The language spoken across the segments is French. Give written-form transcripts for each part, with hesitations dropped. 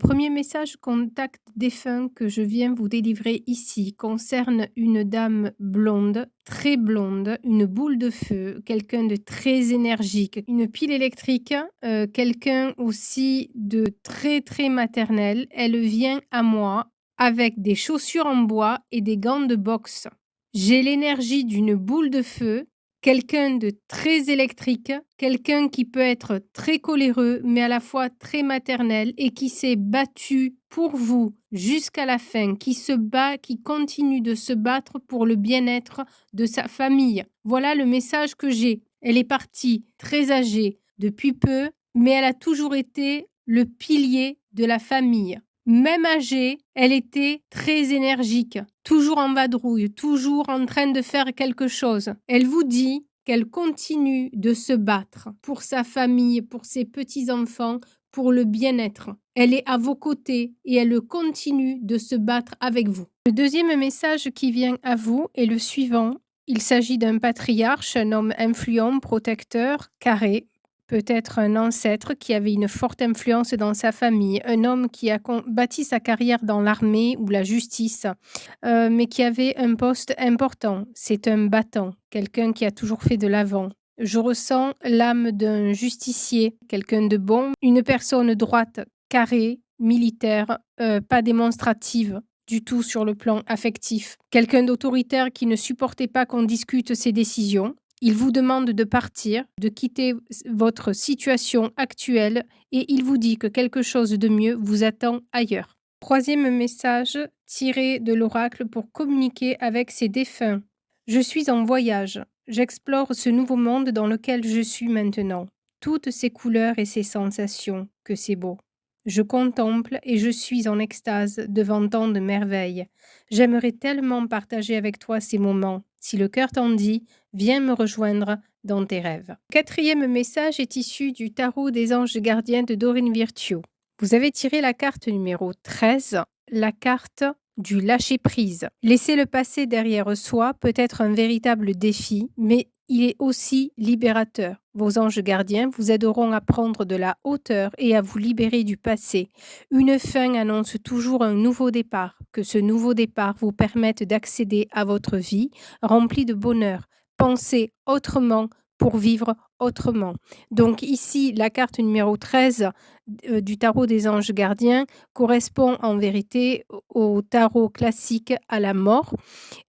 premier message contact défunt que je viens vous délivrer ici concerne une dame blonde, très blonde, une boule de feu, quelqu'un de très énergique, une pile électrique, quelqu'un aussi de très, très maternel. Elle vient à moi avec des chaussures en bois et des gants de boxe. J'ai l'énergie d'une boule de feu, quelqu'un de très électrique, quelqu'un qui peut être très coléreux, mais à la fois très maternel et qui s'est battu pour vous jusqu'à la fin, qui se bat, qui continue de se battre pour le bien-être de sa famille. Voilà le message que j'ai. Elle est partie très âgée depuis peu, mais elle a toujours été le pilier de la famille. Même âgée, elle était très énergique, toujours en vadrouille, toujours en train de faire quelque chose. Elle vous dit qu'elle continue de se battre pour sa famille, pour ses petits-enfants, pour le bien-être. Elle est à vos côtés et elle continue de se battre avec vous. Le deuxième message qui vient à vous est le suivant. Il s'agit d'un patriarche, un homme influent, protecteur, carré, peut-être un ancêtre qui avait une forte influence dans sa famille, un homme qui a bâti sa carrière dans l'armée ou la justice, mais qui avait un poste important. C'est un battant, quelqu'un qui a toujours fait de l'avant. Je ressens l'âme d'un justicier, quelqu'un de bon, une personne droite, carrée, militaire, pas démonstrative du tout sur le plan affectif. Quelqu'un d'autoritaire qui ne supportait pas qu'on discute ses décisions. Il vous demande de partir, de quitter votre situation actuelle et il vous dit que quelque chose de mieux vous attend ailleurs. Troisième message tiré de l'oracle pour communiquer avec ses défunts. Je suis en voyage. J'explore ce nouveau monde dans lequel je suis maintenant. Toutes ces couleurs et ces sensations, que c'est beau. Je contemple et je suis en extase devant tant de merveilles. J'aimerais tellement partager avec toi ces moments. Si le cœur t'en dit, viens me rejoindre dans tes rêves. Quatrième message est issu du tarot des anges gardiens de Dorine Virtue. Vous avez tiré la carte numéro 13, la carte du lâcher-prise. Laisser le passé derrière soi peut être un véritable défi, mais il est aussi libérateur. Vos anges gardiens vous aideront à prendre de la hauteur et à vous libérer du passé. Une fin annonce toujours un nouveau départ, que ce nouveau départ vous permette d'accéder à votre vie remplie de bonheur. Pensez autrement pour vivre autrement. Donc ici, la carte numéro 13 du tarot des anges gardiens correspond en vérité au tarot classique à la mort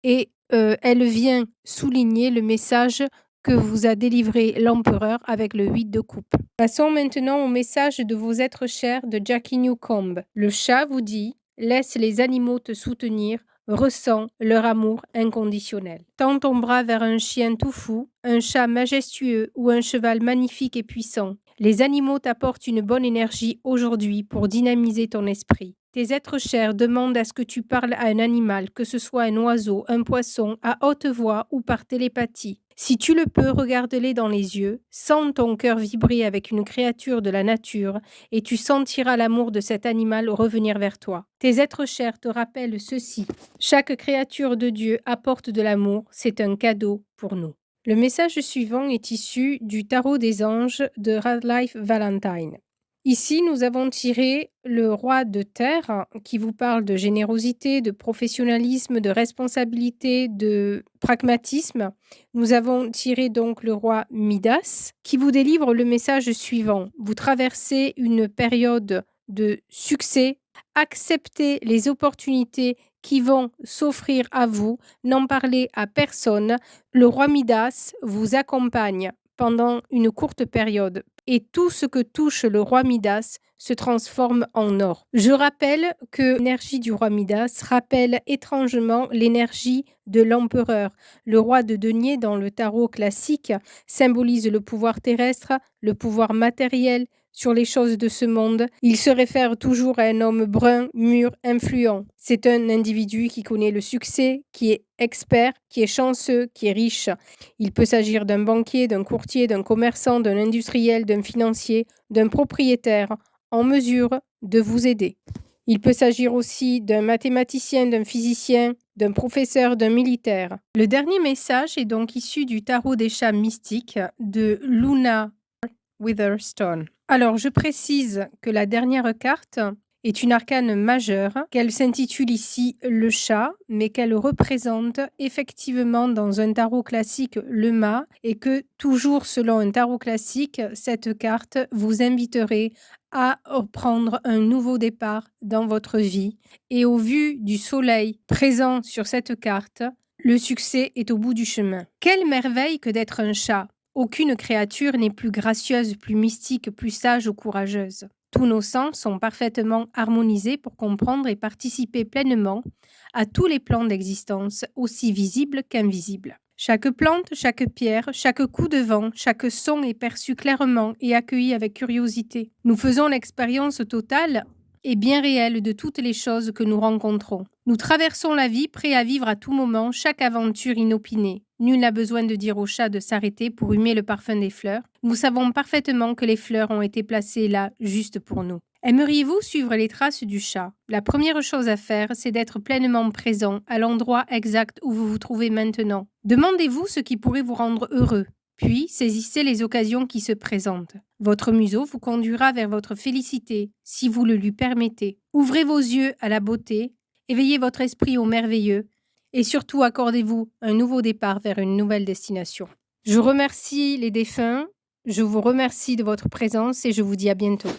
et elle vient souligner le message que vous a délivré l'empereur avec le 8 de coupe. Passons maintenant au message de vos êtres chers de Jackie Newcomb. Le chat vous dit « Laisse les animaux te soutenir, ressens leur amour inconditionnel. Tends ton bras vers un chien tout fou, un chat majestueux ou un cheval magnifique et puissant. Les animaux t'apportent une bonne énergie aujourd'hui pour dynamiser ton esprit. Tes êtres chers demandent à ce que tu parles à un animal, que ce soit un oiseau, un poisson, à haute voix ou par télépathie. Si tu le peux, regarde-les dans les yeux, sens ton cœur vibrer avec une créature de la nature et tu sentiras l'amour de cet animal revenir vers toi. Tes êtres chers te rappellent ceci. Chaque créature de Dieu apporte de l'amour, c'est un cadeau pour nous. Le message suivant est issu du tarot des anges de Radlife Valentine. Ici, nous avons tiré le roi de terre qui vous parle de générosité, de professionnalisme, de responsabilité, de pragmatisme. Nous avons tiré donc le roi Midas qui vous délivre le message suivant. Vous traversez une période de succès. Acceptez les opportunités qui vont s'offrir à vous. N'en parlez à personne. Le roi Midas vous accompagne pendant une courte période et tout ce que touche le roi Midas se transforme en or. Je rappelle que l'énergie du roi Midas rappelle étrangement l'énergie de l'empereur. Le roi de denier dans le tarot classique symbolise le pouvoir terrestre, le pouvoir matériel sur les choses de ce monde. Il se réfère toujours à un homme brun, mûr, influent. C'est un individu qui connaît le succès, qui est expert, qui est chanceux, qui est riche. Il peut s'agir d'un banquier, d'un courtier, d'un commerçant, d'un industriel, d'un financier, d'un propriétaire en mesure de vous aider. Il peut s'agir aussi d'un mathématicien, d'un physicien, d'un professeur, d'un militaire. Le dernier message est donc issu du tarot des chats mystiques de Luna Witherstone. Alors, je précise que la dernière carte est une arcane majeure, qu'elle s'intitule ici le chat, mais qu'elle représente effectivement dans un tarot classique le mât et que toujours selon un tarot classique, cette carte vous inviterait à prendre un nouveau départ dans votre vie. Et au vu du soleil présent sur cette carte, le succès est au bout du chemin. Quelle merveille que d'être un chat! Aucune créature n'est plus gracieuse, plus mystique, plus sage ou courageuse. Tous nos sens sont parfaitement harmonisés pour comprendre et participer pleinement à tous les plans d'existence, aussi visibles qu'invisibles. Chaque plante, chaque pierre, chaque coup de vent, chaque son est perçu clairement et accueilli avec curiosité. Nous faisons l'expérience totale et bien réelle de toutes les choses que nous rencontrons. Nous traversons la vie prêts à vivre à tout moment chaque aventure inopinée. Nul n'a besoin de dire au chat de s'arrêter pour humer le parfum des fleurs. Nous savons parfaitement que les fleurs ont été placées là juste pour nous. Aimeriez-vous suivre les traces du chat? La première chose à faire, c'est d'être pleinement présent à l'endroit exact où vous vous trouvez maintenant. Demandez-vous ce qui pourrait vous rendre heureux. Puis, saisissez les occasions qui se présentent. Votre museau vous conduira vers votre félicité, si vous le lui permettez. Ouvrez vos yeux à la beauté, éveillez votre esprit au merveilleux, et surtout accordez-vous un nouveau départ vers une nouvelle destination. Je remercie les défunts, je vous remercie de votre présence et je vous dis à bientôt.